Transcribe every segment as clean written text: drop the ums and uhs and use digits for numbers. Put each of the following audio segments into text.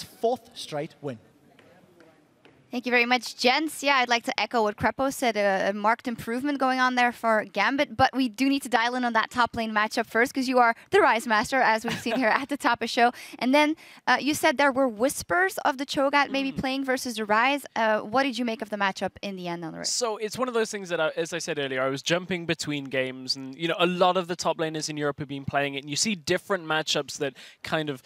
fourth straight win. Thank you very much, gents. Yeah, I'd like to echo what Crepo said, a marked improvement going on there for Gambit, but we do need to dial in on that top lane matchup first, because you are the Rise Master, as we've seen here at the top of the show. And then you said there were whispers of the Cho'Gath maybe playing versus the Rise. What did you make of the matchup in the end on the Rise? So it's one of those things that, as I said earlier, I was jumping between games, and you know, a lot of the top laners in Europe have been playing it, and you see different matchups that kind of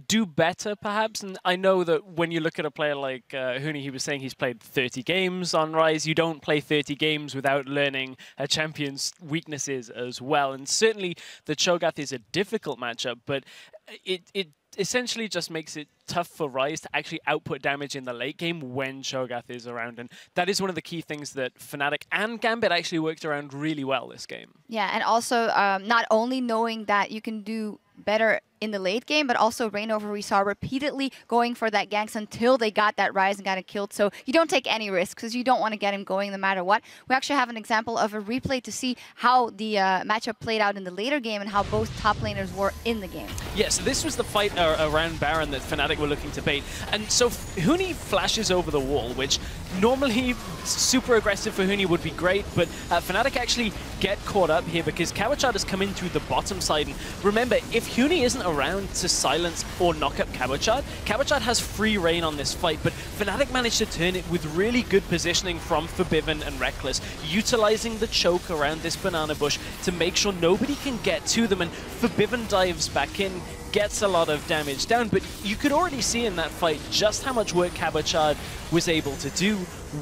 do better, perhaps. And I know that when you look at a player like Huni, he was saying he's played 30 games on Rise. You don't play 30 games without learning a champion's weaknesses as well. And certainly the Cho'Gath is a difficult matchup, but it essentially just makes it tough for Rise to actually output damage in the late game when Cho'Gath is around. And that is one of the key things that Fnatic and Gambit actually worked around really well this game. Yeah, and also not only knowing that you can do better in the late game, but also Reignover, we saw repeatedly going for that ganks until they got that Rise and got it killed. So you don't take any risks because you don't want to get him going no matter what. We actually have an example of a replay to see how the matchup played out in the later game and how both top laners were in the game. Yeah, so this was the fight around Baron that Fnatic were looking to bait. And so Huni flashes over the wall, which normally super aggressive for Huni would be great, but Fnatic actually get caught up here because Cabochard has come in through the bottom side. And remember, if Huni isn't around to silence or knock up Cabochard, Cabochard has free reign on this fight, but Fnatic managed to turn it with really good positioning from Forbidden and Reckless, utilizing the choke around this banana bush to make sure nobody can get to them, and Forbidden dives back in, gets a lot of damage down, but you could already see in that fight just how much work Cabochard was able to do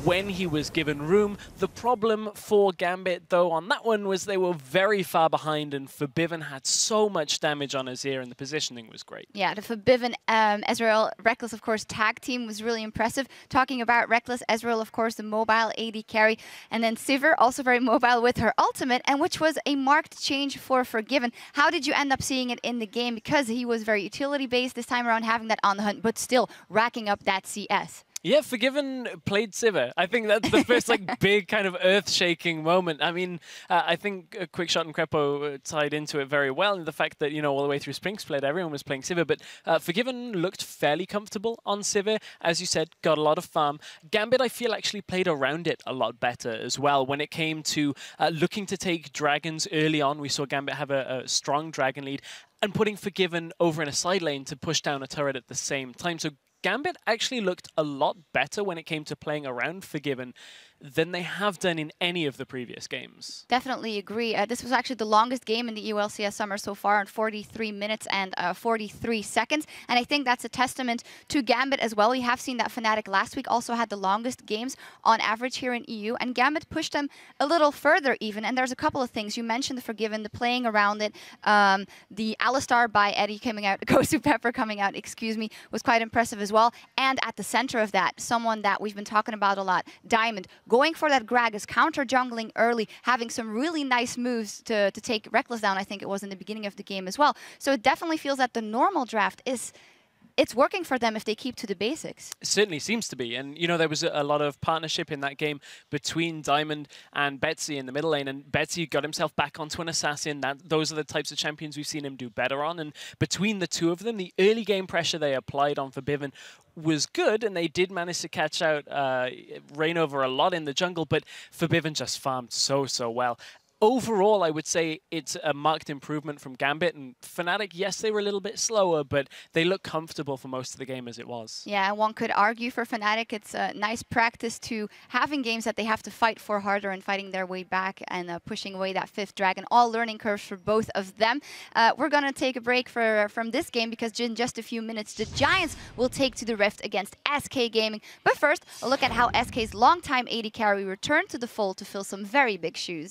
when he was given room. The problem for Gambit, though, on that one was they were very far behind, and Forbidden had so much damage on Azir, and the positioning was great. Yeah, the Forbidden, Ezreal, Reckless, of course, tag team was really impressive. Talking about Reckless, Ezreal, of course, the mobile AD carry, and then Sivir, also very mobile with her ultimate, and which was a marked change for Forgiven. How did you end up seeing it in the game? Because he was very utility-based this time around, having that on the hunt, but still racking up that CS. Yeah, Forgiven played Sivir. I think that's the first like big kind of earth-shaking moment. I mean, I think Quickshot and Crepo tied into it very well, and the fact that, you know, all the way through Spring Split, everyone was playing Sivir, but Forgiven looked fairly comfortable on Sivir. As you said, got a lot of farm. Gambit, I feel, actually played around it a lot better as well. When it came to looking to take dragons early on, we saw Gambit have a strong dragon lead, and putting Forgiven over in a side lane to push down a turret at the same time. So Gambit actually looked a lot better when it came to playing around Forgiven than they have done in any of the previous games. Definitely agree. This was actually the longest game in the EU LCS Summer so far, in 43 minutes and 43 seconds. And I think that's a testament to Gambit as well. We have seen that Fnatic last week also had the longest games on average here in EU, and Gambit pushed them a little further even. And there's a couple of things. You mentioned the Forgiven, the playing around it, the Alistar by Eddie coming out, Gosu Pepper coming out, excuse me, was quite impressive as well. And at the center of that, someone that we've been talking about a lot, Diamond, going for that Gragas, counter-jungling early, having some really nice moves to take Reckless down, I think it was in the beginning of the game as well. So it definitely feels that the normal draft it's working for them if they keep to the basics. It certainly seems to be. And, you know, there was a lot of partnership in that game between Diamond and Betsy in the middle lane. And Betsy got himself back onto an assassin. Those are the types of champions we've seen him do better on. And between the two of them, the early game pressure they applied on Forbidden was good, and they did manage to catch out Reignover a lot in the jungle, but Forbidden just farmed so well. Overall, I would say it's a marked improvement from Gambit, and Fnatic, yes, they were a little bit slower, but they look comfortable for most of the game as it was. Yeah, one could argue for Fnatic, it's a nice practice to having games that they have to fight for harder and fighting their way back and pushing away that fifth dragon. All learning curves for both of them. We're going to take a break from this game because in just a few minutes, the Giants will take to the Rift against SK Gaming. But first, a look at how SK's longtime AD carry returned to the fold to fill some very big shoes.